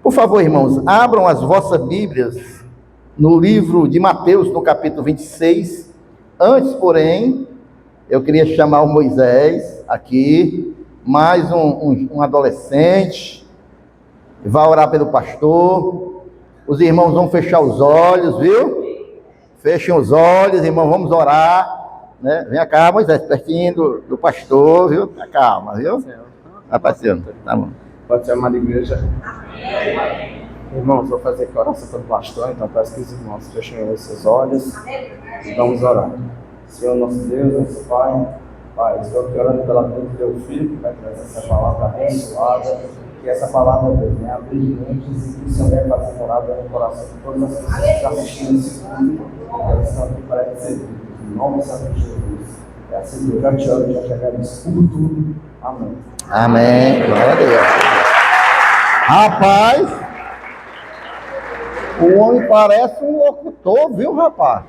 Por favor, irmãos, abram as vossas Bíblias no livro de Mateus, no capítulo 26. Antes, porém, eu queria chamar o Moisés aqui, mais um adolescente, vai orar pelo pastor. Os irmãos vão fechar os olhos, viu? Fechem os olhos, irmãos, vamos orar, né? Vem cá, Moisés, pertinho do pastor, viu? Calma, viu? Tá passeando, tá bom. Pode ser amada igreja. Irmãos, vou fazer aqui a oração pelo pastor, então peço que os irmãos fechem os seus olhos e vamos orar. Senhor nosso Deus, nosso Pai, estou aqui orando pela vida do teu filho, que vai trazer essa palavra abençoada, que essa palavra, Deus, venha abrir mentes e que o Senhor venha fazer morada no coração de todas as pessoas que estão assistindo esse culto, que elas estão aqui para receber, em nome do Senhor Jesus. É assim que eu já te amo e já te agradeço por tudo. Amém. Amém. Glória a Deus. Rapaz, o homem parece um locutor, viu, rapaz?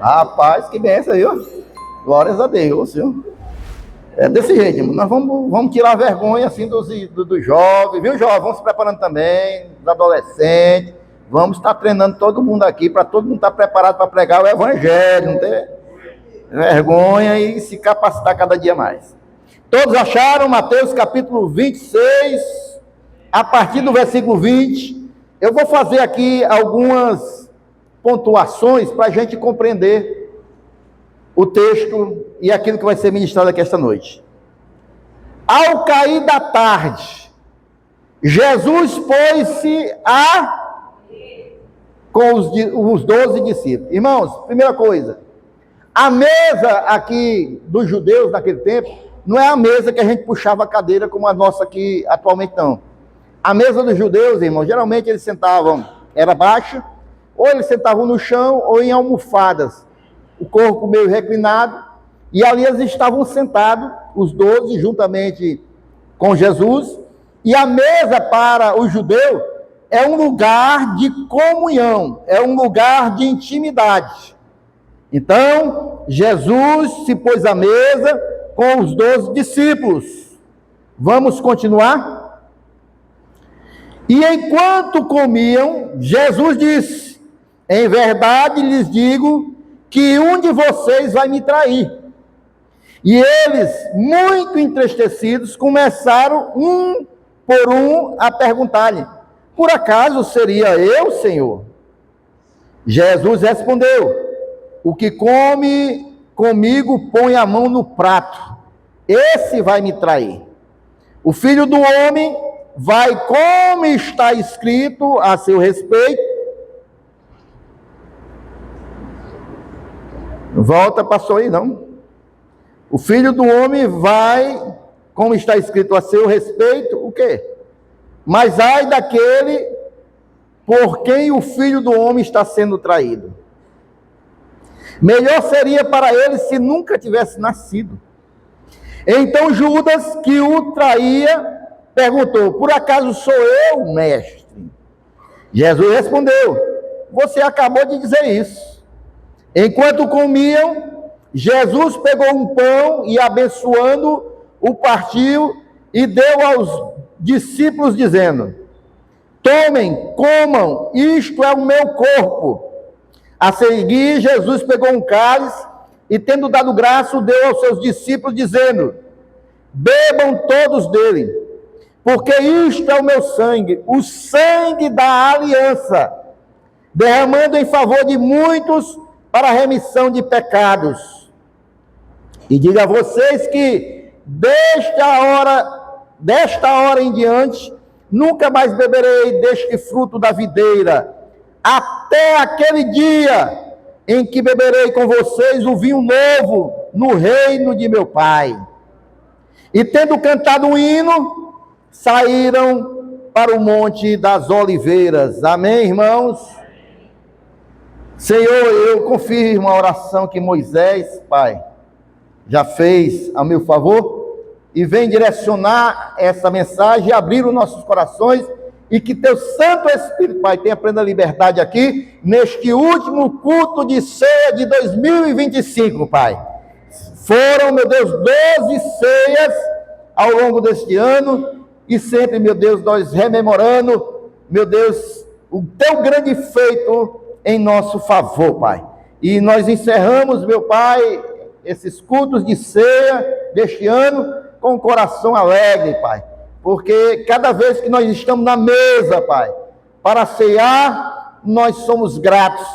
Rapaz, que benção, viu? Glórias a Deus, viu? É desse jeito, irmão. Nós vamos tirar a vergonha assim dos jovens, viu, jovens? Vamos se preparando também, dos adolescentes. Vamos estar treinando todo mundo aqui, para todo mundo estar preparado para pregar o evangelho, não ter vergonha e se capacitar cada dia mais. Todos acharam Mateus capítulo 26, a partir do versículo 20. Eu vou fazer aqui algumas pontuações para a gente compreender o texto e aquilo que vai ser ministrado aqui esta noite. Ao cair da tarde, Jesus pôs-se com os 12 discípulos. Irmãos, primeira coisa, a mesa aqui dos judeus naquele tempo não é a mesa que a gente puxava a cadeira como a nossa aqui atualmente, não. A mesa dos judeus, irmãos, geralmente eles sentavam, era baixa, ou eles sentavam no chão ou em almofadas, o corpo meio reclinado, e ali eles estavam sentados, os 12, juntamente com Jesus, e a mesa para o judeu é um lugar de comunhão, é um lugar de intimidade. Então, Jesus se pôs à mesa com os 12 discípulos. Vamos continuar? E enquanto comiam, Jesus disse: em verdade lhes digo que um de vocês vai me trair. E eles, muito entristecidos, começaram um por um a perguntar-lhe: por acaso seria eu, Senhor? Jesus respondeu: o que come comigo põe a mão no prato, esse vai me trair. O Filho do Homem vai, como está escrito a seu respeito. Volta, passou aí, não? O Filho do Homem vai, como está escrito a seu respeito, o quê? Mas ai daquele por quem o Filho do Homem está sendo traído. Melhor seria para ele se nunca tivesse nascido. Então Judas, que o traía, perguntou: por acaso sou eu, mestre? Jesus respondeu: você acabou de dizer isso. Enquanto comiam, Jesus pegou um pão e, abençoando, o partiu e deu aos discípulos, dizendo: tomem, comam, isto é o meu corpo. A seguir, Jesus pegou um cálice e, tendo dado graça, o deu aos seus discípulos, dizendo: bebam todos dele, porque isto é o meu sangue, o sangue da aliança, derramando em favor de muitos para a remissão de pecados. E diga a vocês que desta hora em diante, nunca mais beberei deste fruto da videira, até aquele dia em que beberei com vocês o vinho novo no reino de meu Pai. E tendo cantado um hino, saíram para o Monte das Oliveiras. Amém, irmãos? Senhor, eu confirmo a oração que Moisés, Pai, já fez a meu favor, e vem direcionar essa mensagem, abrir os nossos corações, e que teu Santo Espírito, Pai, tenha plena liberdade aqui, neste último culto de ceia de 2025, Pai. Foram, meu Deus, 12 ceias ao longo deste ano, e sempre, meu Deus, nós rememorando, meu Deus, o teu grande feito em nosso favor, Pai. E nós encerramos, meu Pai, esses cultos de ceia deste ano com o coração alegre, Pai. Porque cada vez que nós estamos na mesa, Pai, para ceiar, nós somos gratos,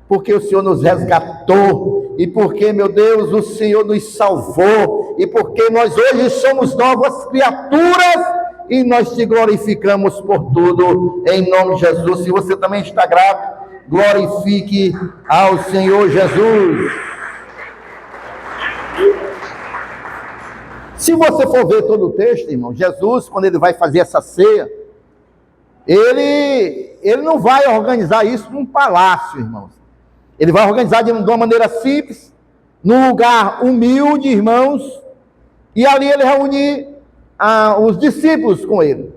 porque o Senhor nos resgatou, e porque, meu Deus, o Senhor nos salvou, e porque nós hoje somos novas criaturas, e nós te glorificamos por tudo, em nome de Jesus. Se você também está grato, glorifique ao Senhor Jesus. Se você for ver todo o texto, irmão, Jesus, quando ele vai fazer essa ceia, ele não vai organizar isso num palácio, irmãos. Ele vai organizar de uma maneira simples, num lugar humilde, irmãos, e ali ele reúne os discípulos com ele.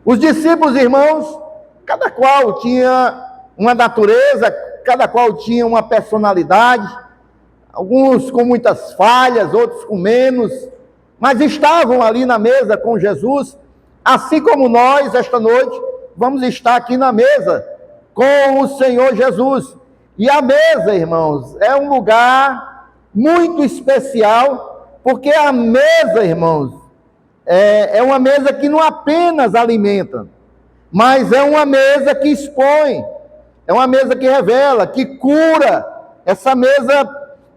Os discípulos, irmãos, cada qual tinha uma natureza, cada qual tinha uma personalidade, alguns com muitas falhas, outros com menos, mas estavam ali na mesa com Jesus, assim como nós, esta noite, vamos estar aqui na mesa com o Senhor Jesus. E a mesa, irmãos, é um lugar muito especial, porque a mesa, irmãos, é uma mesa que não apenas alimenta, mas é uma mesa que expõe, é uma mesa que revela, que cura. Essa mesa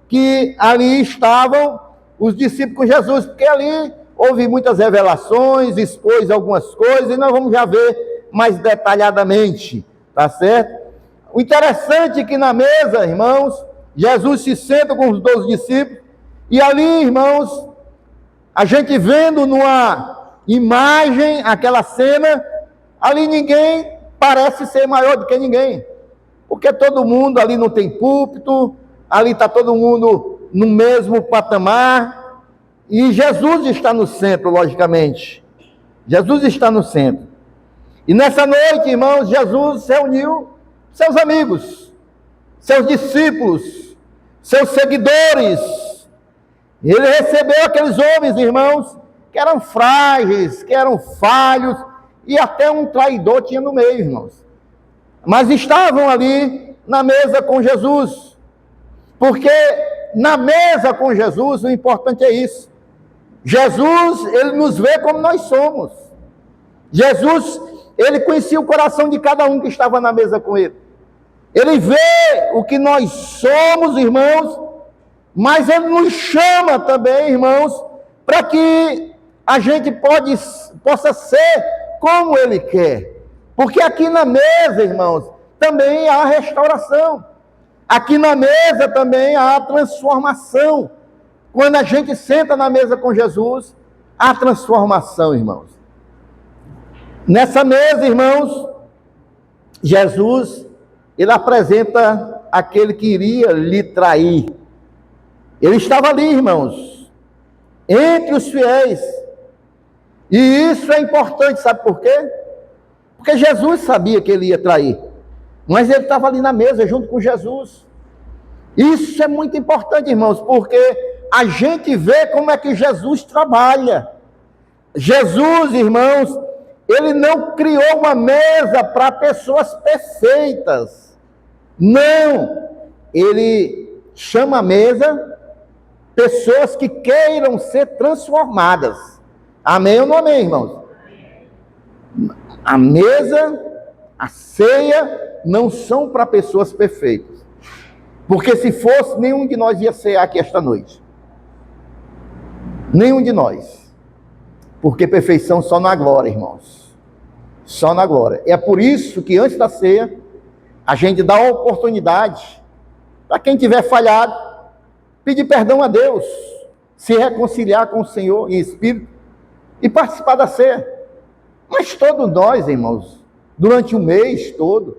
que ali estavam os discípulos com Jesus, porque ali houve muitas revelações, expôs algumas coisas, e nós vamos já ver mais detalhadamente, tá certo? O interessante é que na mesa, irmãos, Jesus se senta com os 12 discípulos, e ali, irmãos, a gente vendo numa imagem aquela cena, ali ninguém parece ser maior do que ninguém, porque todo mundo ali não tem púlpito, ali está todo mundo no mesmo patamar, e Jesus está no centro, logicamente. Jesus está no centro. E nessa noite, irmãos, Jesus reuniu seus amigos, seus discípulos, seus seguidores. Ele recebeu aqueles homens, irmãos, que eram frágeis, que eram falhos, e até um traidor tinha no meio, irmãos. Mas estavam ali na mesa com Jesus, porque na mesa com Jesus, o importante é isso. Jesus, ele nos vê como nós somos. Jesus, ele conhecia o coração de cada um que estava na mesa com ele. Ele vê o que nós somos, irmãos, mas ele nos chama também, irmãos, para que a gente possa ser como ele quer. Porque aqui na mesa, irmãos, também há restauração. Aqui na mesa também há transformação. Quando a gente senta na mesa com Jesus, há transformação, irmãos. Nessa mesa, irmãos, Jesus, ele apresenta aquele que iria lhe trair. Ele estava ali, irmãos, entre os fiéis. E isso é importante, sabe por quê? Porque Jesus sabia que ele ia trair. Mas ele estava ali na mesa junto com Jesus. Isso é muito importante, irmãos, porque a gente vê como é que Jesus trabalha. Jesus, irmãos, ele não criou uma mesa para pessoas perfeitas. Não. Ele chama a mesa pessoas que queiram ser transformadas. Amém ou não amém, irmãos? A mesa, a ceia, não são para pessoas perfeitas. Porque se fosse, nenhum de nós ia cear aqui esta noite. Nenhum de nós. Porque perfeição só na glória, irmãos. Só na glória. É por isso que antes da ceia, a gente dá a oportunidade para quem tiver falhado, pedir perdão a Deus, se reconciliar com o Senhor em espírito e participar da ceia. Mas todos nós, irmãos, durante o mês todo,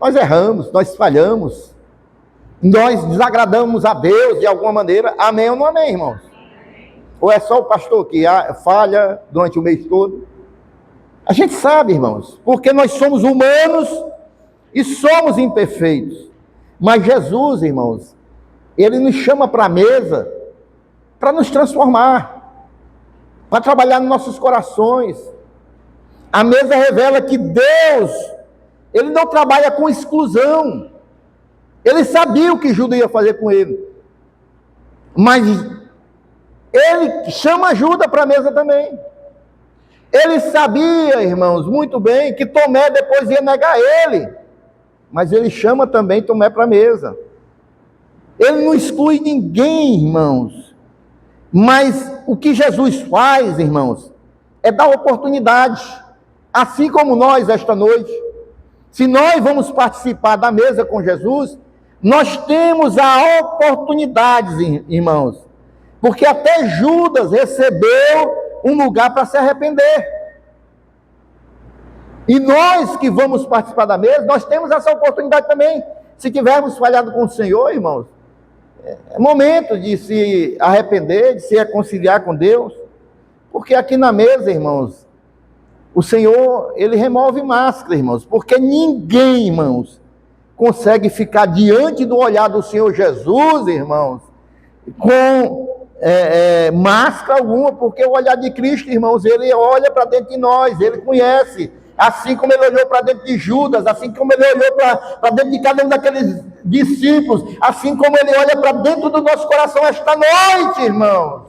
nós erramos, nós falhamos, nós desagradamos a Deus de alguma maneira. Amém ou não amém, irmãos? Ou é só o pastor que falha durante o mês todo? A gente sabe, irmãos, porque nós somos humanos e somos imperfeitos. Mas Jesus, irmãos, ele nos chama para a mesa para nos transformar, para trabalhar nos nossos corações, A mesa revela que Deus, ele não trabalha com exclusão. Ele sabia o que Judas ia fazer com ele. Mas ele chama ajuda para a mesa também. Ele sabia, irmãos, muito bem, que Tomé depois ia negar ele. Mas ele chama também Tomé para a mesa. Ele não exclui ninguém, irmãos. Mas o que Jesus faz, irmãos, é dar oportunidade. Assim como nós, esta noite, se nós vamos participar da mesa com Jesus, nós temos a oportunidade, irmãos. Porque até Judas recebeu um lugar para se arrepender. E nós que vamos participar da mesa, nós temos essa oportunidade também. Se tivermos falhado com o Senhor, irmãos, é momento de se arrepender, de se reconciliar com Deus. Porque aqui na mesa, irmãos, o Senhor, ele remove máscara, irmãos. Porque ninguém, irmãos, consegue ficar diante do olhar do Senhor Jesus, irmãos, com máscara alguma, porque o olhar de Cristo, irmãos, ele olha para dentro de nós, ele conhece, assim como ele olhou para dentro de Judas, assim como ele olhou para dentro de cada um daqueles discípulos, assim como ele olha para dentro do nosso coração esta noite, irmãos.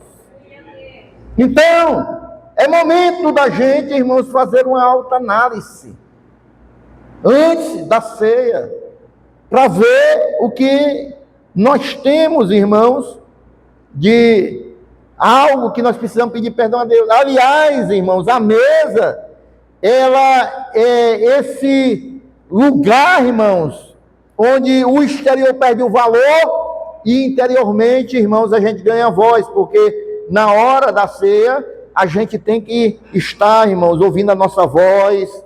Então, é momento da gente, irmãos, fazer uma autoanálise antes da ceia, para ver o que nós temos, irmãos, de algo que nós precisamos pedir perdão a Deus. Aliás, irmãos, a mesa, ela é esse lugar, irmãos, onde o exterior perde o valor e interiormente, irmãos, a gente ganha voz, porque na hora da ceia, a gente tem que estar, irmãos, ouvindo a nossa voz,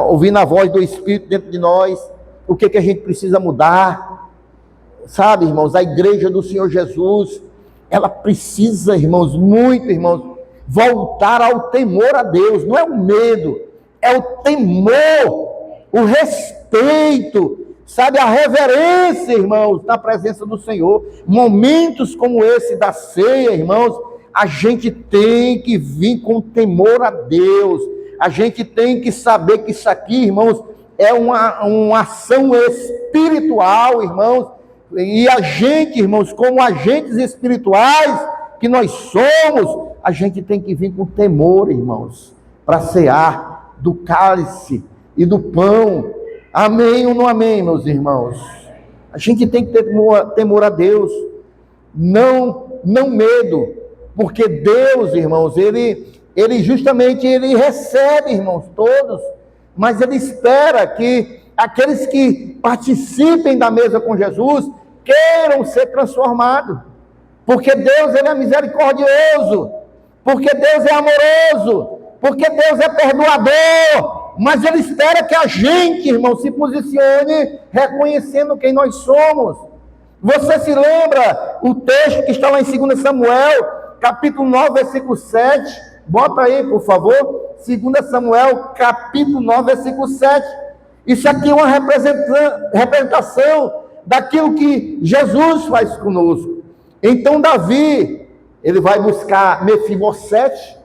ouvindo a voz do Espírito dentro de nós, o que a gente precisa mudar. Sabe, irmãos, a igreja do Senhor Jesus, ela precisa, irmãos, muito, irmãos, voltar ao temor a Deus. Não é o medo, é o temor, o respeito, sabe, a reverência, irmãos, na presença do Senhor. Momentos como esse da ceia, irmãos, a gente tem que vir com temor a Deus. A gente tem que saber que isso aqui, irmãos, é uma ação espiritual, irmãos. E a gente, irmãos, como agentes espirituais que nós somos, a gente tem que vir com temor, irmãos, para cear do cálice e do pão. Amém ou não amém, meus irmãos? A gente tem que ter temor a Deus, não medo, porque Deus, irmãos, ele justamente, ele recebe, irmãos, todos, mas ele espera que aqueles que participem da mesa com Jesus queiram ser transformados, porque Deus, ele é misericordioso, porque Deus é amoroso, porque Deus é perdoador, mas ele espera que a gente, irmão, se posicione reconhecendo quem nós somos. Você se lembra o texto que está lá em 2 Samuel, capítulo 9, versículo 7, bota aí, por favor, 2 Samuel, capítulo 9, versículo 7, isso aqui é uma representação daquilo que Jesus faz conosco. Então Davi, ele vai buscar Mefibosete,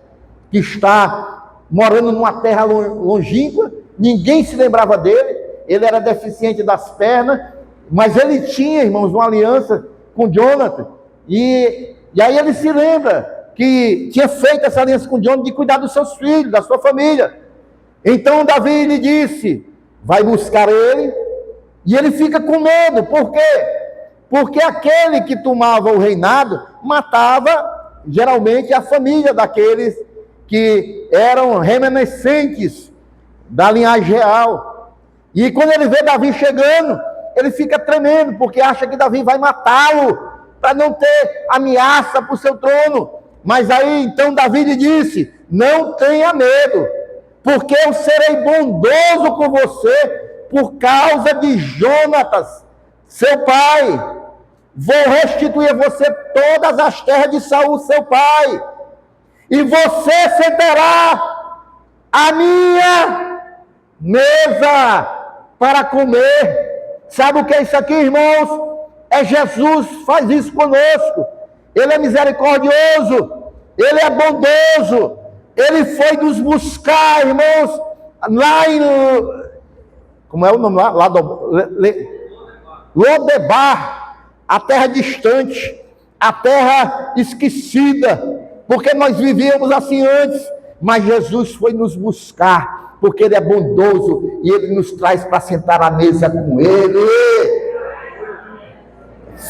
que está morando numa terra longínqua, ninguém se lembrava dele, ele era deficiente das pernas, mas ele tinha, irmãos, uma aliança com Jonathan, e aí ele se lembra que tinha feito essa aliança com Jonathan de cuidar dos seus filhos, da sua família. Então Davi lhe disse, vai buscar ele, e ele fica com medo. Por quê? Porque aquele que tomava o reinado matava geralmente a família daqueles que eram remanescentes da linhagem real. E quando ele vê Davi chegando, ele fica tremendo, porque acha que Davi vai matá-lo, para não ter ameaça para o seu trono. Mas aí então Davi lhe disse, não tenha medo, porque eu serei bondoso com você, por causa de Jonatas, seu pai. Vou restituir a você todas as terras de Saul, seu pai, e você sentará à minha mesa para comer. Sabe o que é isso aqui, irmãos? É Jesus, faz isso conosco. Ele é misericordioso, ele é bondoso, Ele foi nos buscar, irmãos, lá em... Como é o nome lá? Lodebar, a terra distante, a terra esquecida, porque nós vivíamos assim antes, mas Jesus foi nos buscar, porque Ele é bondoso, e Ele nos traz para sentar à mesa com Ele.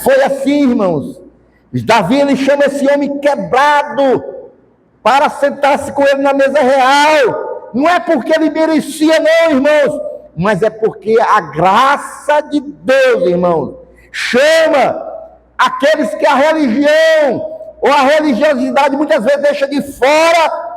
Foi assim, irmãos. Davi, ele chama esse homem quebrado, para sentar-se com Ele na mesa real. Não é porque ele merecia não, irmãos, mas é porque a graça de Deus, irmãos, chama aqueles que a religião ou a religiosidade muitas vezes deixa de fora.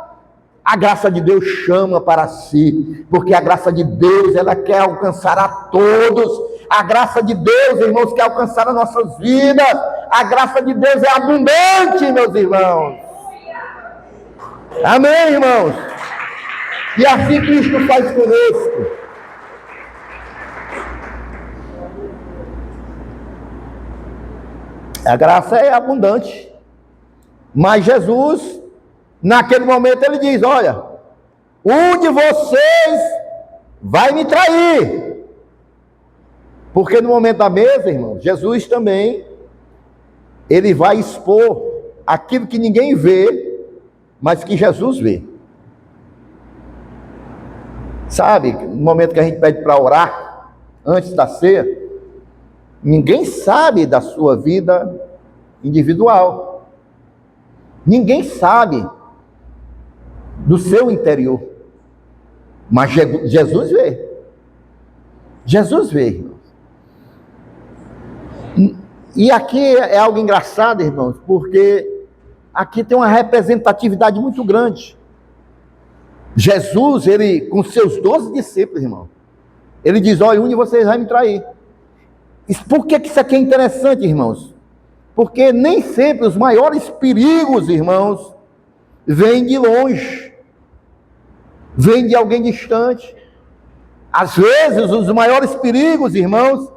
A graça de Deus chama para si, porque a graça de Deus, ela quer alcançar a todos. A graça de Deus, irmãos, quer alcançar as nossas vidas. A graça de Deus é abundante, meus irmãos. Amém, irmãos? E assim Cristo faz conosco. A graça é abundante. Mas Jesus, naquele momento, ele diz: olha, um de vocês vai me trair. Porque no momento da mesa, irmão, Jesus também, ele vai expor aquilo que ninguém vê, mas que Jesus vê. Sabe, no momento que a gente pede para orar, antes da ceia, ninguém sabe da sua vida individual. Ninguém sabe do seu interior. Mas Jesus vê. Jesus vê, irmãos. E aqui é algo engraçado, irmãos, porque aqui tem uma representatividade muito grande. Jesus, ele, com seus 12 discípulos, irmão, ele diz: olha, um de vocês vai me trair. Por que isso aqui é interessante, irmãos? Porque nem sempre os maiores perigos, irmãos, vêm de longe, vêm de alguém distante. Às vezes, os maiores perigos, irmãos,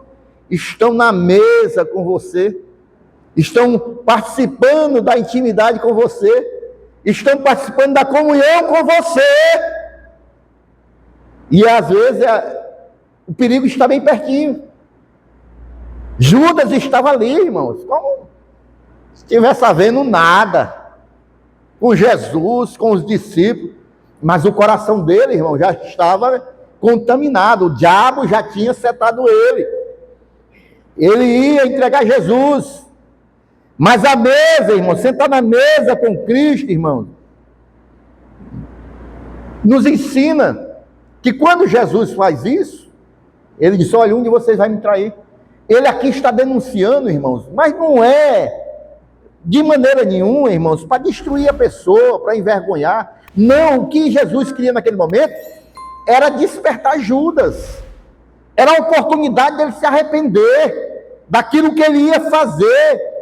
estão na mesa com você, estão participando da intimidade com você, estão participando da comunhão com você. E às vezes o perigo está bem pertinho. Judas estava ali, irmãos, como se estivesse havendo nada, com Jesus, com os discípulos, mas o coração dele, irmão, já estava contaminado. O diabo já tinha setado ele. Ele ia entregar Jesus. Mas a mesa, irmão, sentar na mesa com Cristo, irmão, nos ensina que quando Jesus faz isso, ele diz: olha, um de vocês vai me trair. Ele aqui está denunciando, irmãos, mas não é de maneira nenhuma, irmãos, para destruir a pessoa, para envergonhar. Não, o que Jesus queria naquele momento era despertar Judas. Era a oportunidade dele se arrepender daquilo que ele ia fazer.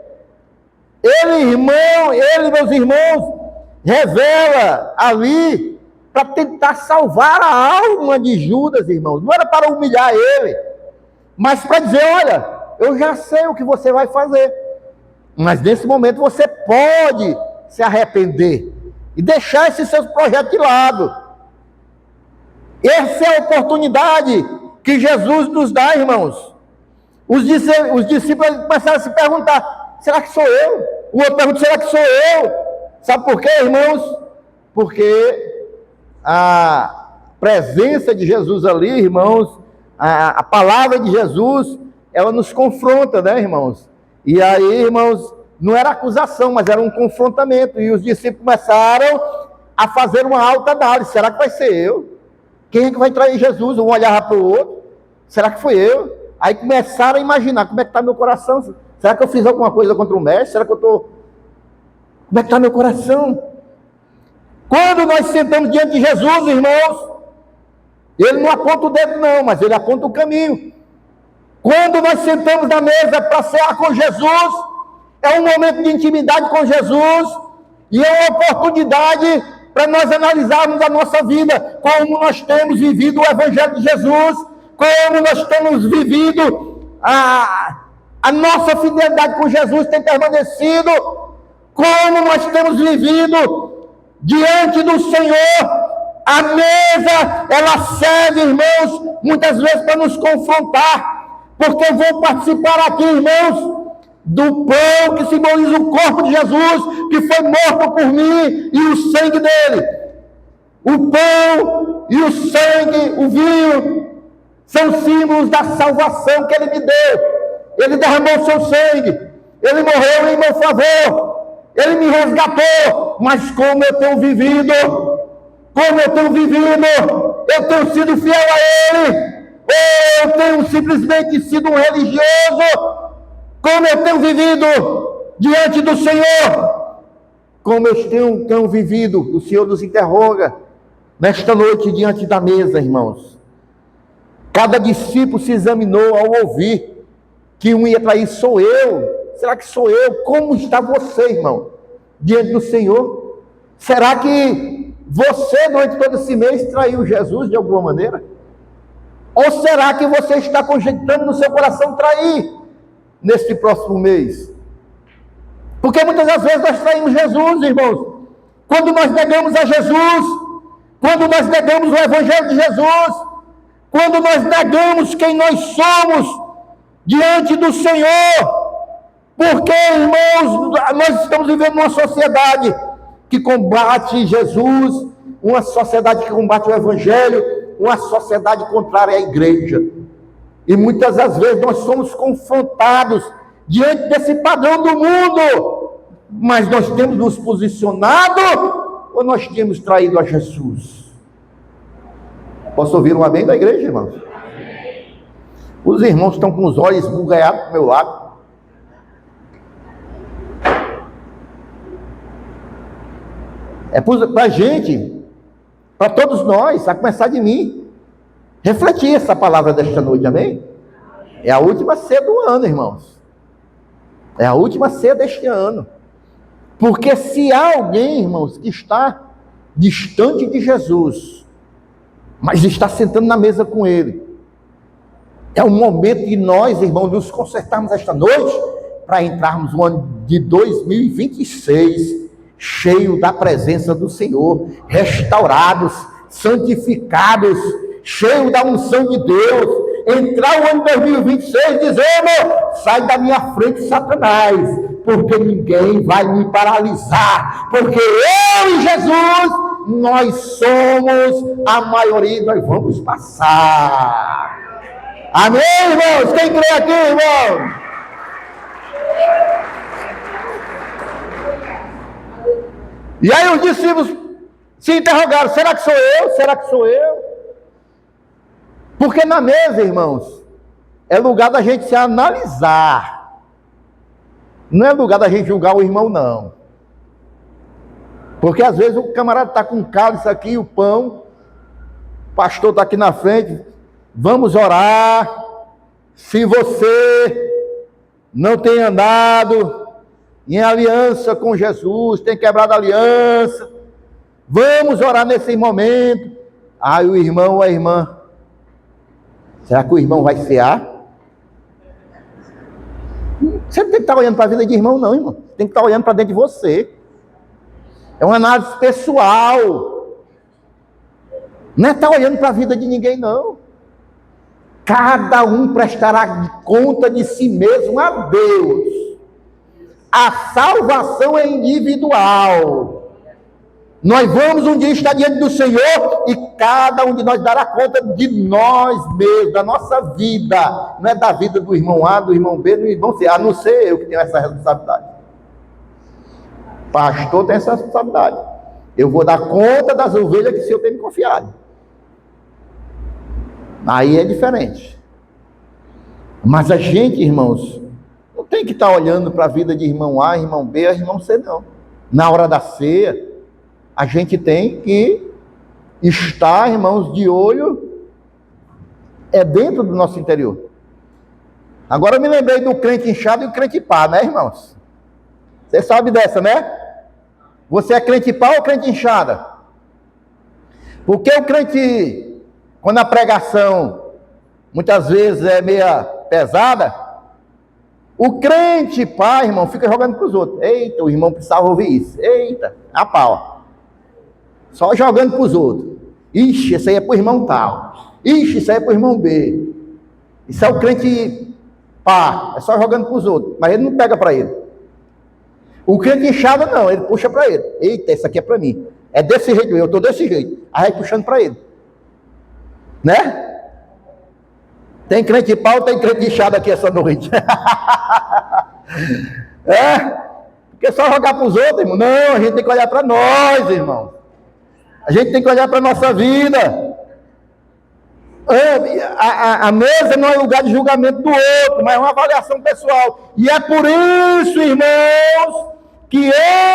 Ele, meus irmãos, revela ali para tentar salvar a alma de Judas, irmãos. Não era para humilhar ele, mas para dizer: olha, eu já sei o que você vai fazer, mas nesse momento você pode se arrepender e deixar esses seus projetos de lado. Essa é a oportunidade que Jesus nos dá, irmãos. Os discípulos começaram a se perguntar: será que sou eu? O outro pergunta: será que sou eu? Sabe por quê, irmãos? Porque a presença de Jesus ali, irmãos, a palavra de Jesus, ela nos confronta, né, irmãos? E aí, irmãos, não era acusação, mas era um confrontamento. E os discípulos começaram a fazer uma alta análise: será que vai ser eu? Quem é que vai trair Jesus? Um olhava para o outro: será que foi eu? Aí começaram a imaginar: como é que está meu coração? Será que eu fiz alguma coisa contra o mestre? Será que eu estou... Como é que está meu coração? Quando nós sentamos diante de Jesus, irmãos, ele não aponta o dedo não, mas ele aponta o caminho. Quando nós sentamos na mesa para cear com Jesus, é um momento de intimidade com Jesus, e é uma oportunidade para nós analisarmos a nossa vida, como nós temos vivido o Evangelho de Jesus, como nós temos vivido a nossa fidelidade com Jesus tem permanecido, como nós temos vivido diante do Senhor. A mesa, ela serve, irmãos, muitas vezes para nos confrontar, porque eu vou participar aqui, irmãos, do pão que simboliza o corpo de Jesus, que foi morto por mim, e o sangue dele. O pão e o sangue, o vinho, são símbolos da salvação que ele me deu. Ele derramou seu sangue, ele morreu em meu favor, ele me resgatou. Mas como eu tenho vivido, eu tenho sido fiel a ele, ou eu tenho simplesmente sido um religioso? Como eu tenho vivido diante do Senhor? Como eu tenho vivido? O Senhor nos interroga nesta noite diante da mesa, irmãos. Cada discípulo se examinou ao ouvir que um ia trair. Sou eu? Será que sou eu? Como está você, irmão, diante do Senhor? Será que você, durante todo esse mês, traiu Jesus de alguma maneira? Ou será que você está conjecturando no seu coração trair neste próximo mês? Porque muitas das vezes nós traímos Jesus, irmãos. Quando nós negamos a Jesus, quando nós negamos o Evangelho de Jesus, quando nós negamos quem nós somos diante do Senhor. Porque, irmãos, nós estamos vivendo numa sociedade que combate Jesus, uma sociedade que combate o Evangelho, uma sociedade contrária à igreja. E muitas das vezes nós somos confrontados diante desse padrão do mundo. Mas nós temos nos posicionado ou nós temos traído a Jesus? Posso ouvir um amém da igreja, irmãos? Os irmãos estão com os olhos esbugalhados para o meu lado. É para a gente, para todos nós, a começar de mim, refletir essa palavra desta noite, amém? É a última ceia do ano, irmãos. É a última ceia deste ano. Porque se há alguém, irmãos, que está distante de Jesus, mas está sentando na mesa com ele, é o momento de nós, irmãos, nos consertarmos esta noite, para entrarmos no ano de 2026, cheio da presença do Senhor, restaurados, santificados, cheio da unção de Deus. Entrar o ano 2026 dizendo: sai da minha frente, Satanás, porque ninguém vai me paralisar, porque eu e Jesus, nós somos a maioria, nós vamos passar. Amém, irmãos? Quem crê aqui, irmão? E aí os discípulos se interrogaram: será que sou eu? Será que sou eu? Porque na mesa, irmãos, é lugar da gente se analisar. Não é lugar da gente julgar o irmão, não. Porque às vezes o camarada está com o cálice aqui, o pão, o pastor está aqui na frente, vamos orar. Se você não tem andado em aliança com Jesus, tem quebrado a aliança, vamos orar nesse momento. Aí o irmão ou a irmã: será que o irmão vai cear? Você não tem que estar olhando para a vida de irmão, não, irmão. Tem que estar olhando para dentro de você. É uma análise pessoal. Não é estar olhando para a vida de ninguém, não. Cada um prestará conta de si mesmo a Deus. A salvação é individual. Nós vamos um dia estar diante do Senhor e cada um de nós dará conta de nós mesmos, da nossa vida. Não é da vida do irmão A, do irmão B, do irmão C, a não ser eu que tenho essa responsabilidade. Pastor tem essa responsabilidade. Eu vou dar conta das ovelhas que o Senhor tem me confiado. Aí é diferente. Mas a gente, irmãos, não tem que estar olhando para a vida de irmão A, irmão B, irmão C, não. Na hora da ceia, a gente tem que estar, irmãos, de olho dentro do nosso interior. Agora eu me lembrei do crente inchado e o crente pá, né, irmãos? Você sabe dessa, né? Você é crente pá ou crente inchada? Porque o crente, quando a pregação muitas vezes é meia pesada, o crente pá, irmão, fica jogando para os outros. Eita, o irmão precisava ouvir isso. Eita, a pau. Só jogando para os outros. Ixi, isso aí é para o irmão tal. Ixi, isso aí é para o irmão B. Isso é o crente pá, é só jogando para os outros, mas ele não pega para ele. O crente inchado não, ele puxa para ele. Eita, isso aqui é para mim. É desse jeito, eu estou desse jeito. Aí vai puxando para ele. Né? Tem crente de pau, tem crente inchado aqui essa noite. Porque só jogar para os outros, irmão. Não, a gente tem que olhar para nós, irmão. A gente tem que olhar para a nossa vida. A mesa não é lugar de julgamento do outro, mas é uma avaliação pessoal. E é por isso, irmãos, que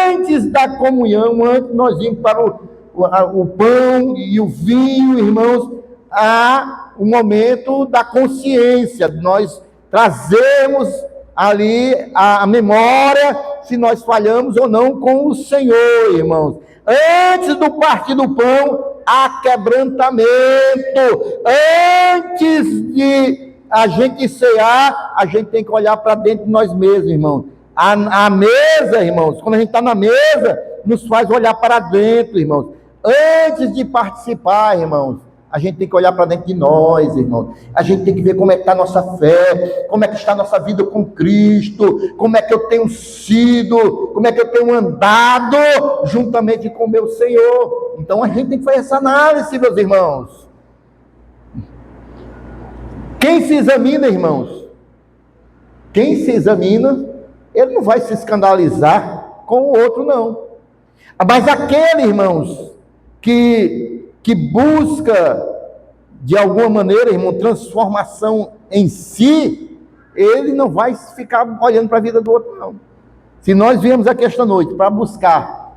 antes da comunhão, antes nós irmos para o pão e o vinho, irmãos, há um momento da consciência. Nós trazemos ali a memória se nós falhamos ou não com o Senhor, irmãos. Antes do partir do pão, há quebrantamento. Antes de a gente cear, a gente tem que olhar para dentro de nós mesmos, irmãos. A mesa, irmãos, quando a gente está na mesa, nos faz olhar para dentro, irmãos. Antes de participar, irmãos, a gente tem que olhar para dentro de nós, irmãos. A gente tem que ver como é que está a nossa fé, como é que está a nossa vida com Cristo, como é que eu tenho sido, como é que eu tenho andado juntamente com o meu Senhor. Então a gente tem que fazer essa análise, meus irmãos. Quem se examina, irmãos, quem se examina, ele não vai se escandalizar com o outro, não. Mas aquele, irmãos, que busca, de alguma maneira, irmão, transformação em si, ele não vai ficar olhando para a vida do outro, não. Se nós viemos aqui esta noite para buscar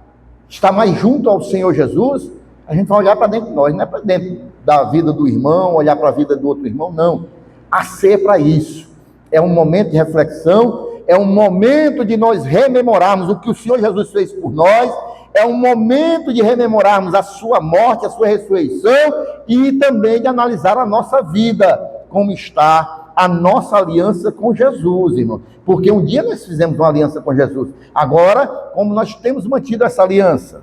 estar mais junto ao Senhor Jesus, a gente vai olhar para dentro de nós, não é para dentro da vida do irmão, olhar para a vida do outro irmão, não. A ceia é para isso. É um momento de reflexão, é um momento de nós rememorarmos o que o Senhor Jesus fez por nós, é um momento de rememorarmos a sua morte, a sua ressurreição e também de analisar a nossa vida, como está a nossa aliança com Jesus, irmão. Porque um dia nós fizemos uma aliança com Jesus, agora, como nós temos mantido essa aliança?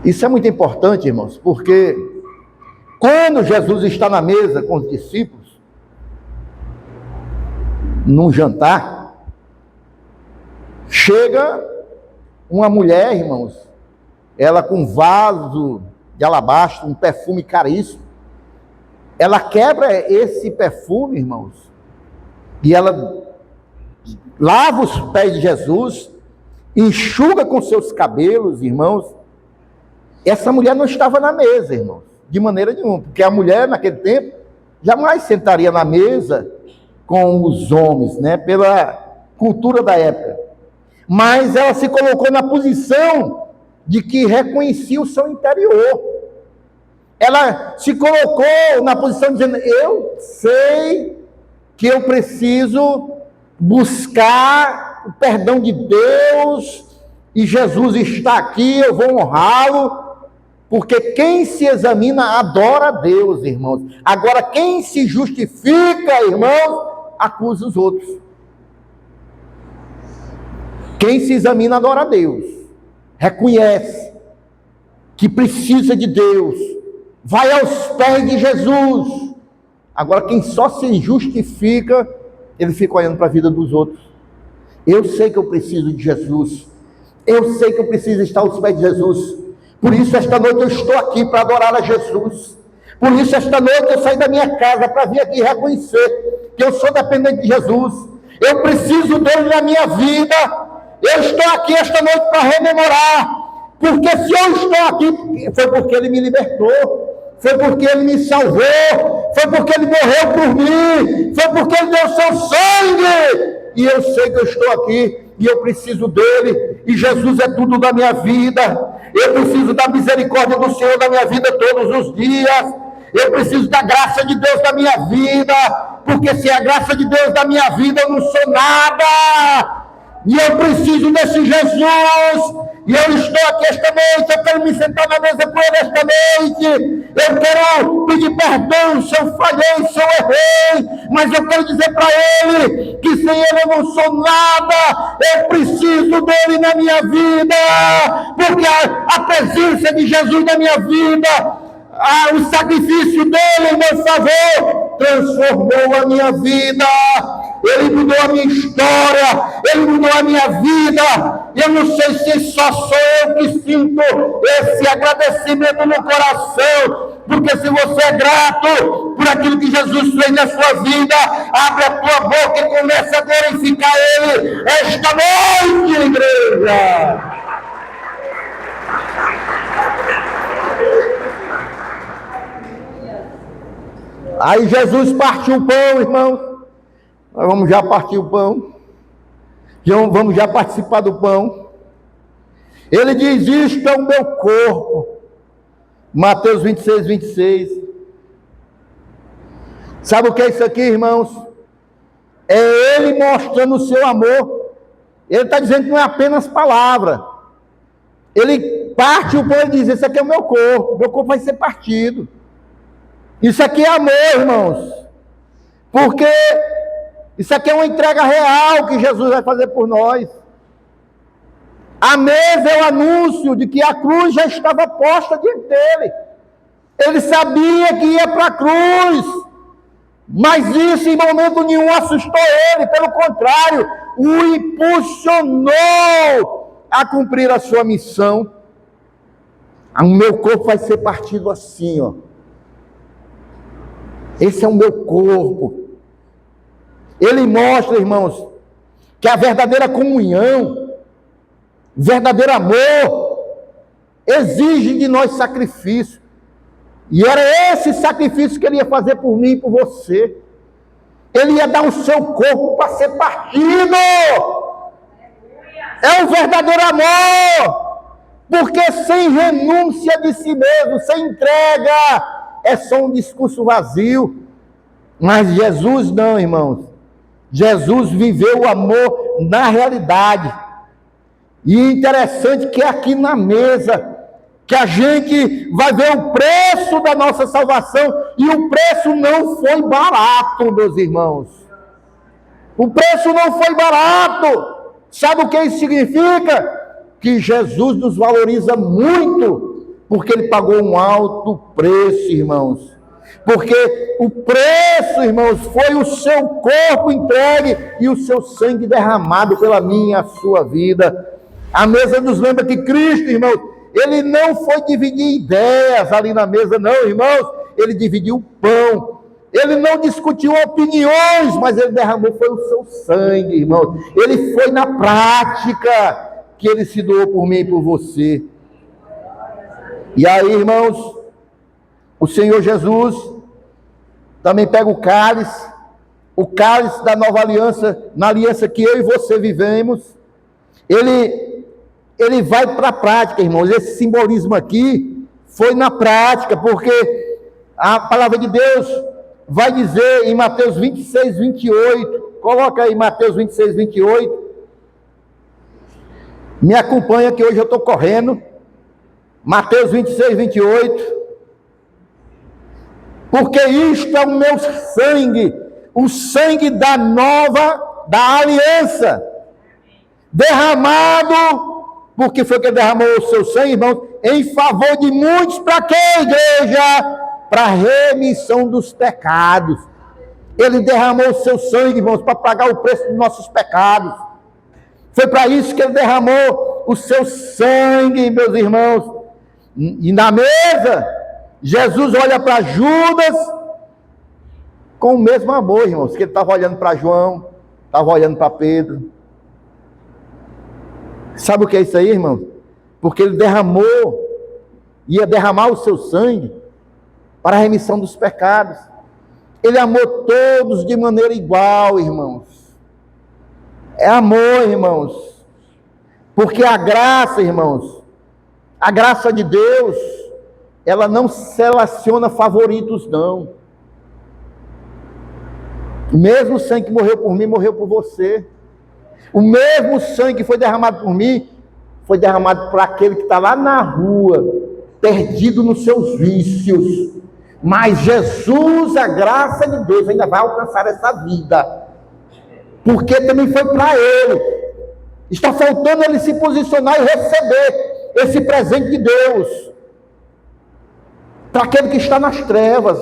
Isso é muito importante, irmãos, porque quando Jesus está na mesa com os discípulos, num jantar, chega uma mulher, irmãos, ela com um vaso de alabastro, um perfume caríssimo, ela quebra esse perfume, irmãos, e ela lava os pés de Jesus, enxuga com seus cabelos, irmãos. Essa mulher não estava na mesa, irmãos, de maneira nenhuma, porque a mulher naquele tempo jamais sentaria na mesa com os homens, né, pela cultura da época. Mas ela se colocou na posição de que reconhecia o seu interior. Ela se colocou na posição dizendo, eu sei que eu preciso buscar o perdão de Deus, e Jesus está aqui, eu vou honrá-lo, porque quem se examina adora a Deus, irmãos. Agora, quem se justifica, irmãos, acusa os outros. Quem se examina adora a Deus, reconhece que precisa de Deus, vai aos pés de Jesus. Agora, quem só se justifica, ele fica olhando para a vida dos outros. Eu sei que eu preciso de Jesus, eu sei que eu preciso estar aos pés de Jesus, por isso esta noite eu estou aqui para adorar a Jesus, por isso esta noite eu saí da minha casa para vir aqui reconhecer que eu sou dependente de Jesus, eu preciso dele na minha vida. Eu estou aqui esta noite para rememorar, porque se eu estou aqui, foi porque ele me libertou, foi porque ele me salvou, foi porque ele morreu por mim, foi porque ele deu seu sangue, e eu sei que eu estou aqui, e eu preciso dele, e Jesus é tudo da minha vida, eu preciso da misericórdia do Senhor na minha vida todos os dias, eu preciso da graça de Deus na minha vida, porque sem a graça de Deus na minha vida eu não sou nada. E eu preciso desse Jesus, E eu estou aqui esta noite, eu quero me sentar na mesa com ele esta noite. Eu quero pedir perdão se eu falhei, se eu errei. Mas eu quero dizer para ele que sem ele eu não sou nada. Eu preciso dele na minha vida. Porque a presença de Jesus na minha vida, o sacrifício dele em meu favor, transformou a minha vida. Ele mudou a minha história, ele mudou a minha vida. Eu não sei se só sou eu que sinto esse agradecimento no coração, porque se você é grato por aquilo que Jesus fez na sua vida, abre a tua boca e começa a glorificar ele esta noite, igreja. Aí Jesus partiu o pão, irmãos. Nós vamos já partir o pão. Vamos já participar do pão. Ele diz: isto é o meu corpo. Mateus 26, 26. Sabe o que é isso aqui, irmãos? É ele mostrando o seu amor. Ele está dizendo que não é apenas palavra. Ele parte o pão e diz: esse aqui é o meu corpo vai ser partido. Isso aqui é amor, irmãos. Porque isso aqui é uma entrega real que Jesus vai fazer por nós. A mesa é o anúncio de que a cruz já estava posta diante dele. Ele sabia que ia para a cruz. Mas isso em momento nenhum assustou ele. Pelo contrário, o impulsionou a cumprir a sua missão. O meu corpo vai ser partido assim, ó. Esse é o meu corpo. Ele mostra, irmãos, que a verdadeira comunhão, o verdadeiro amor, exige de nós sacrifício. E era esse sacrifício que ele ia fazer por mim e por você. Ele ia dar o seu corpo para ser partido. É o verdadeiro amor. Porque sem renúncia de si mesmo, sem entrega, é só um discurso vazio. Mas Jesus não, irmãos. Jesus viveu o amor na realidade. E interessante que é aqui na mesa que a gente vai ver o preço da nossa salvação. E o preço não foi barato, meus irmãos. O preço não foi barato. Sabe o que isso significa? Que Jesus nos valoriza muito, porque ele pagou um alto preço, irmãos. Porque o preço, irmãos, foi o seu corpo entregue e o seu sangue derramado pela minha e a sua vida. A mesa nos lembra que Cristo, irmãos, ele não foi dividir ideias ali na mesa, não, irmãos. Ele dividiu o pão. Ele não discutiu opiniões, mas ele derramou foi o seu sangue, irmãos. Ele foi na prática que ele se doou por mim e por você. E aí, irmãos, o Senhor Jesus também pega o cálice da nova aliança, na aliança que eu e você vivemos. Ele vai para a prática, irmãos. Esse simbolismo aqui foi na prática, porque a palavra de Deus vai dizer em Mateus 26, 28, coloca aí Mateus 26, 28, me acompanha que hoje eu estou correndo, Mateus 26, 28, porque isto é o meu sangue, o sangue da aliança, derramado, porque foi que derramou o seu sangue, irmãos, em favor de muitos, para quê, igreja? Para remissão dos pecados. Ele derramou o seu sangue, irmãos, para pagar o preço dos nossos pecados. Foi para isso que ele derramou o seu sangue, meus irmãos. E na mesa, Jesus olha para Judas com o mesmo amor, irmãos, que ele estava olhando para João, estava olhando para Pedro. Sabe o que é isso aí, irmãos? Porque ele ia derramar o seu sangue para a remissão dos pecados. Ele amou todos de maneira igual, irmãos. É amor, irmãos. Porque a graça, irmãos, a graça de Deus, ela não seleciona favoritos, não. O mesmo sangue que morreu por mim, morreu por você. O mesmo sangue que foi derramado por mim, foi derramado por aquele que está lá na rua, perdido nos seus vícios. Mas Jesus, a graça de Deus, ainda vai alcançar essa vida, porque também foi para ele. Está faltando ele se posicionar e receber esse presente de Deus, para aquele que está nas trevas,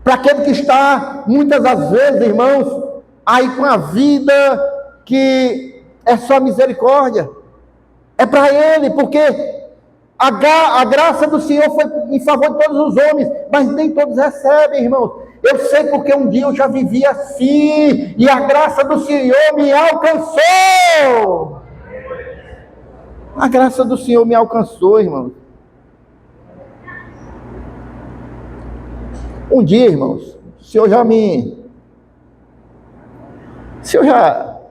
para aquele que está, muitas das vezes, irmãos, aí com a vida que é só misericórdia. É para ele, porque a graça do Senhor foi em favor de todos os homens, mas nem todos recebem, irmãos. Eu sei porque um dia eu já vivi assim, e a graça do Senhor me alcançou. A graça do Senhor me alcançou, irmãos. Um dia, irmãos, o Senhor já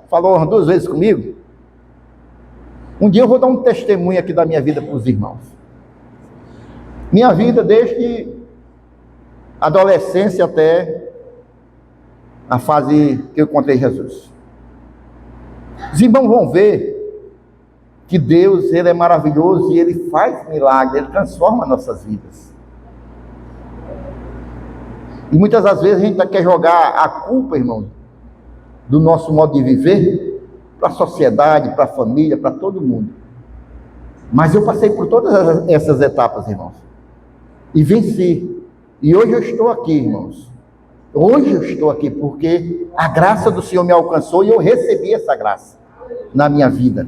falou umas 2 vezes comigo. Um dia eu vou dar um testemunho aqui da minha vida para os irmãos. Minha vida desde adolescência até a fase que eu encontrei Jesus. Os irmãos vão ver que Deus, Ele é maravilhoso e Ele faz milagre, Ele transforma nossas vidas. E muitas das vezes a gente quer jogar a culpa, irmãos, do nosso modo de viver para a sociedade, para a família, para todo mundo. Mas eu passei por todas essas etapas, irmãos, e venci. E hoje eu estou aqui, irmãos. Hoje eu estou aqui porque a graça do Senhor me alcançou e eu recebi essa graça na minha vida.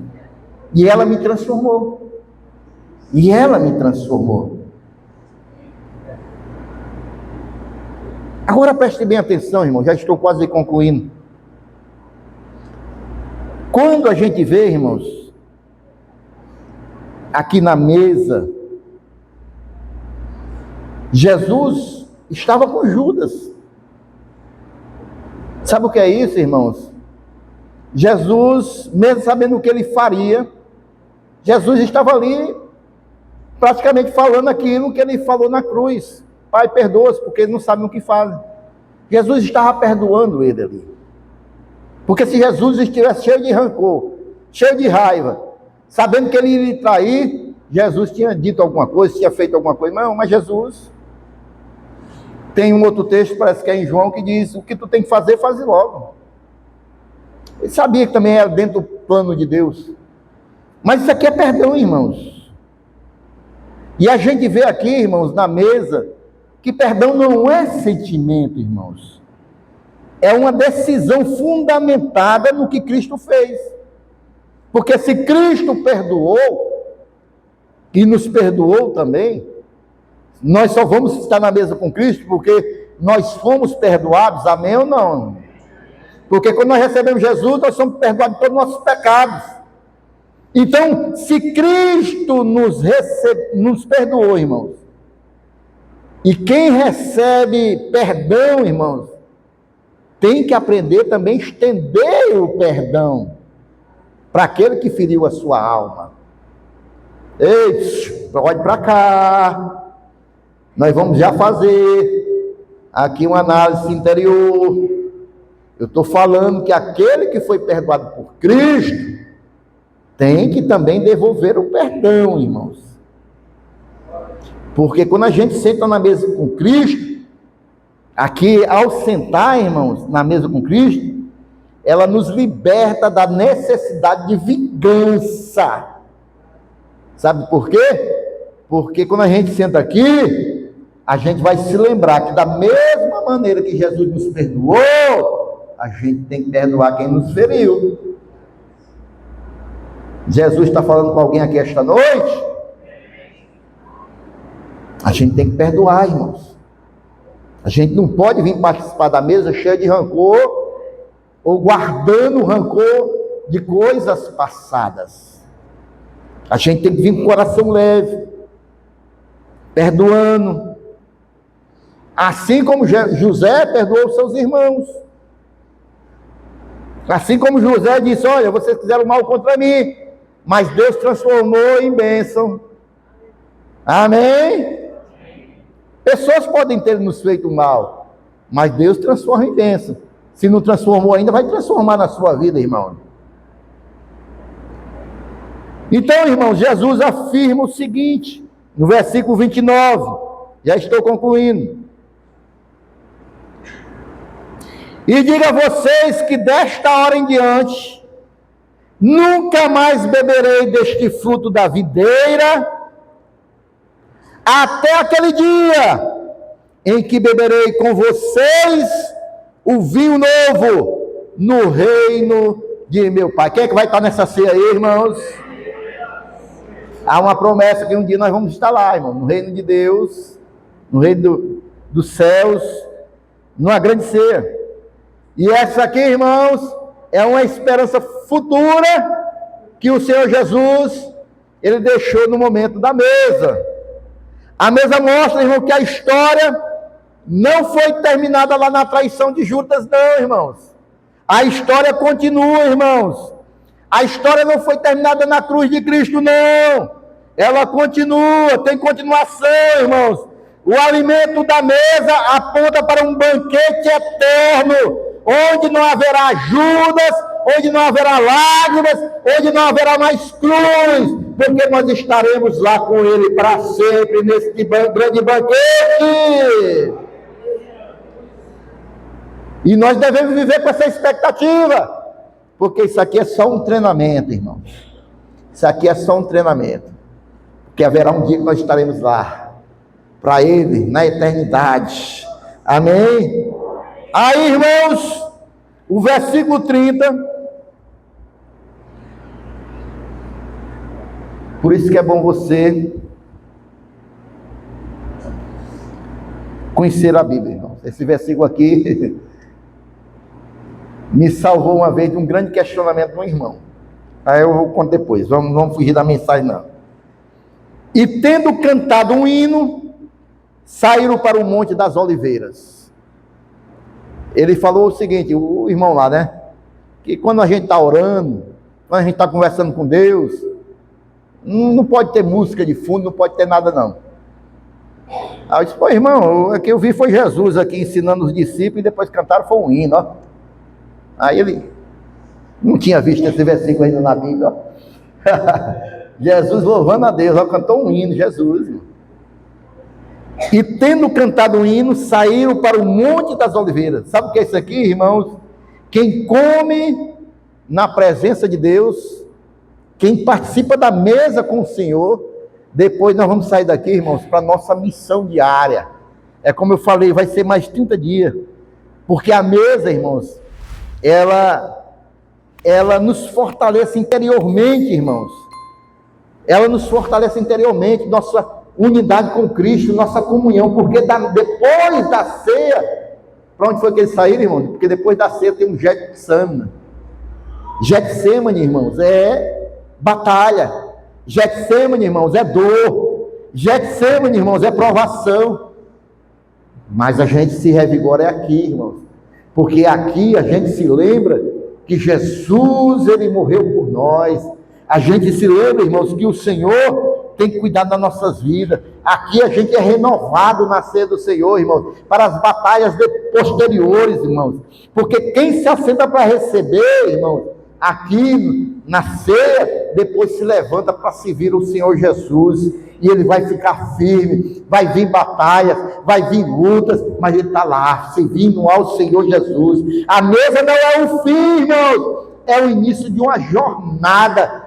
E ela me transformou. E ela me transformou. Agora preste bem atenção, irmão, já estou quase concluindo. Quando a gente vê, irmãos, aqui na mesa, Jesus estava com Judas. Sabe o que é isso, irmãos? Jesus, mesmo sabendo o que ele faria, Jesus estava ali praticamente falando aquilo que ele falou na cruz. Pai, perdoa-os, porque eles não sabem o que fazem. Jesus estava perdoando ele ali. Porque se Jesus estivesse cheio de rancor, cheio de raiva, sabendo que ele iria trair, Jesus tinha dito alguma coisa, tinha feito alguma coisa. Não, mas Jesus... Tem um outro texto, parece que é em João, que diz, o que tu tem que fazer, faz logo. Ele sabia que também era dentro do plano de Deus. Mas isso aqui é perdão, irmãos. E a gente vê aqui, irmãos, na mesa, que perdão não é sentimento, irmãos. É uma decisão fundamentada no que Cristo fez. Porque se Cristo perdoou, e nos perdoou também, nós só vamos estar na mesa com Cristo porque nós fomos perdoados, amém ou não? Porque quando nós recebemos Jesus, nós somos perdoados de todos os nossos pecados. Então, se Cristo nos perdoou, irmãos, e quem recebe perdão, irmãos, tem que aprender também a estender o perdão para aquele que feriu a sua alma. Ei, pode para cá. Nós vamos já fazer aqui uma análise interior. Eu estou falando que aquele que foi perdoado por Cristo tem que também devolver o perdão, irmãos. Porque quando a gente senta na mesa com Cristo, aqui ao sentar, irmãos, na mesa com Cristo, ela nos liberta da necessidade de vingança. Sabe por quê? Porque quando a gente senta aqui, a gente vai se lembrar que da mesma maneira que Jesus nos perdoou, a gente tem que perdoar quem nos feriu. Jesus está falando com alguém aqui esta noite? A gente tem que perdoar, irmãos. A gente não pode vir participar da mesa cheia de rancor, ou guardando rancor de coisas passadas. A gente tem que vir com o coração leve, perdoando. Assim como José perdoou seus irmãos. Assim como José disse, olha, vocês fizeram mal contra mim, mas Deus transformou em bênção. Amém? Pessoas podem ter nos feito mal, mas Deus transforma em bênção. Se não transformou ainda, vai transformar na sua vida, irmão. Então, irmãos, Jesus afirma o seguinte, no versículo 29, já estou concluindo. E diga a vocês que desta hora em diante, nunca mais beberei deste fruto da videira, até aquele dia em que beberei com vocês o vinho novo no reino de meu Pai. Quem é que vai estar nessa ceia aí, irmãos? Há uma promessa que um dia nós vamos estar lá, irmão, no reino de Deus, no reino dos céus, numa grande ceia. E essa aqui, irmãos, é uma esperança futura que o Senhor Jesus, ele deixou no momento da mesa. A mesa mostra, irmão, que a história não foi terminada lá na traição de Judas, não, irmãos. A história continua, irmãos. A história não foi terminada na cruz de Cristo, não. Ela continua, tem continuação, irmãos. O alimento da mesa aponta para um banquete eterno, onde não haverá Judas, onde não haverá lágrimas, onde não haverá mais cruz, porque nós estaremos lá com Ele para sempre, nesse grande banquete. E nós devemos viver com essa expectativa, porque isso aqui é só um treinamento, irmãos. Isso aqui é só um treinamento, porque haverá um dia que nós estaremos lá, para Ele, na eternidade. Amém? Aí, irmãos, o versículo 30, por isso que é bom você conhecer a Bíblia, irmãos. Esse versículo aqui me salvou uma vez de um grande questionamento de um irmão. Aí eu vou contar depois, vamos fugir da mensagem não. E tendo cantado um hino, saíram para o Monte das Oliveiras. Ele falou o seguinte, o irmão lá, né? Que quando a gente está orando, quando a gente está conversando com Deus, não pode ter música de fundo, não pode ter nada não. Aí eu disse, pô irmão, o que eu vi foi Jesus aqui ensinando os discípulos e depois cantaram foi um hino, ó. Aí ele não tinha visto esse versículo ainda na Bíblia, ó. Jesus louvando a Deus, ó, cantou um hino, Jesus, irmão. E tendo cantado um hino, saíram para o Monte das Oliveiras. Sabe o que é isso aqui, irmãos? Quem come na presença de Deus, quem participa da mesa com o Senhor, depois nós vamos sair daqui, irmãos, para a nossa missão diária. É como eu falei, vai ser mais 30 dias. Porque a mesa, irmãos, ela nos fortalece interiormente, irmãos. Ela nos fortalece interiormente, nossa unidade com Cristo, nossa comunhão, porque depois da ceia, para onde foi que eles saíram, irmãos? Porque depois da ceia tem um Getsemane. Getsemane, irmãos, é batalha. Getsemane, irmãos, é dor. Getsemane, irmãos, é provação. Mas a gente se revigora aqui, irmãos, porque aqui a gente se lembra que Jesus, Ele morreu por nós. A gente se lembra, irmãos, que o Senhor tem que cuidar das nossas vidas. Aqui a gente é renovado na ceia do Senhor, irmãos, para as batalhas posteriores, irmãos. Porque quem se assenta para receber, irmãos, aqui na ceia, depois se levanta para servir o Senhor Jesus. E ele vai ficar firme, vai vir batalhas, vai vir lutas, mas ele está lá, servindo ao Senhor Jesus. A mesa não é o fim, irmãos, é o início de uma jornada.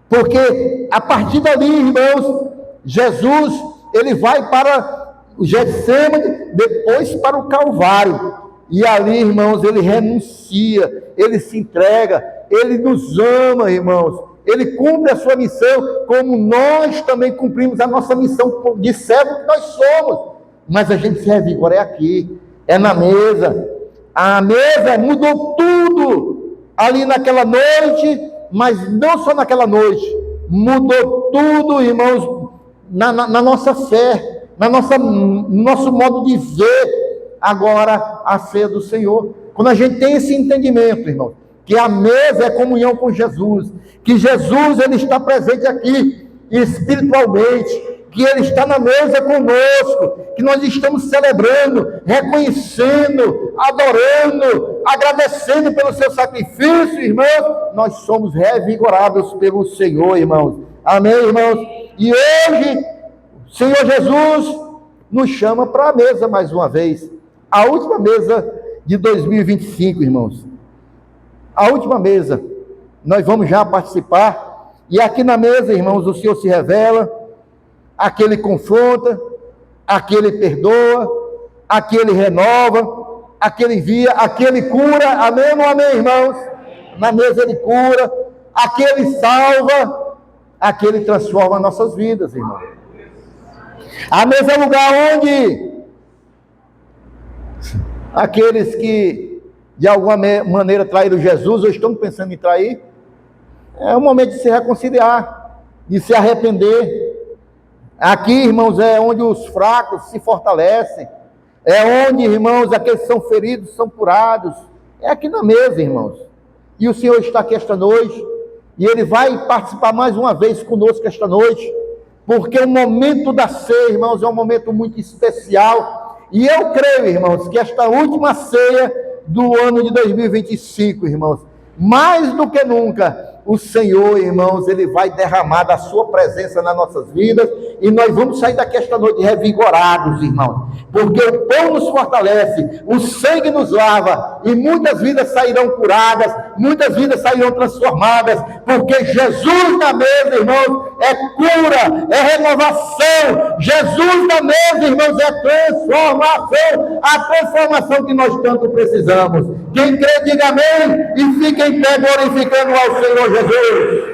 Porque a partir dali, irmãos, Jesus, ele vai para o Getsemane, depois para o Calvário. E ali, irmãos, ele renuncia, ele se entrega, ele nos ama, irmãos. Ele cumpre a sua missão, como nós também cumprimos a nossa missão de servo que nós somos. Mas a gente se revigora aqui, é na mesa. A mesa mudou tudo ali naquela noite, mas não só naquela noite, mudou tudo, irmãos, na nossa fé, no nosso modo de ver agora a ceia do Senhor. Quando a gente tem esse entendimento, irmãos, que a mesa é comunhão com Jesus, que Jesus, ele está presente aqui espiritualmente, que Ele está na mesa conosco, que nós estamos celebrando, reconhecendo, adorando, agradecendo pelo seu sacrifício, irmãos, nós somos revigorados pelo Senhor, irmãos. Amém, irmãos? E hoje, o Senhor Jesus nos chama para a mesa mais uma vez, a última mesa de 2025, irmãos. A última mesa, nós vamos já participar, e aqui na mesa, irmãos, o Senhor se revela, aquele confronta, aquele perdoa, aquele renova, aquele envia, aquele cura, amém ou amém, irmãos? Na mesa ele cura, aquele salva, aquele transforma nossas vidas, irmãos. A mesa é o lugar onde aqueles que de alguma maneira traíram Jesus ou estão pensando em trair, é o momento de se reconciliar, de se arrepender. Aqui, irmãos, é onde os fracos se fortalecem, é onde, irmãos, aqueles que são feridos são curados, é aqui na mesa, irmãos. E o Senhor está aqui esta noite, e Ele vai participar mais uma vez conosco esta noite, porque o momento da ceia, irmãos, é um momento muito especial, e eu creio, irmãos, que esta última ceia do ano de 2025, irmãos, mais do que nunca, o Senhor, irmãos, Ele vai derramar da sua presença nas nossas vidas, e nós vamos sair daqui esta noite revigorados, irmãos, porque o pão nos fortalece, o sangue nos lava, e muitas vidas sairão curadas, muitas vidas sairão transformadas, porque Jesus na mesa, irmãos, é cura, é renovação. Jesus na mesa, irmãos, é transformação, a transformação que nós tanto precisamos. Quem crê, diga amém, e fique em pé glorificando ao Senhor Jesus.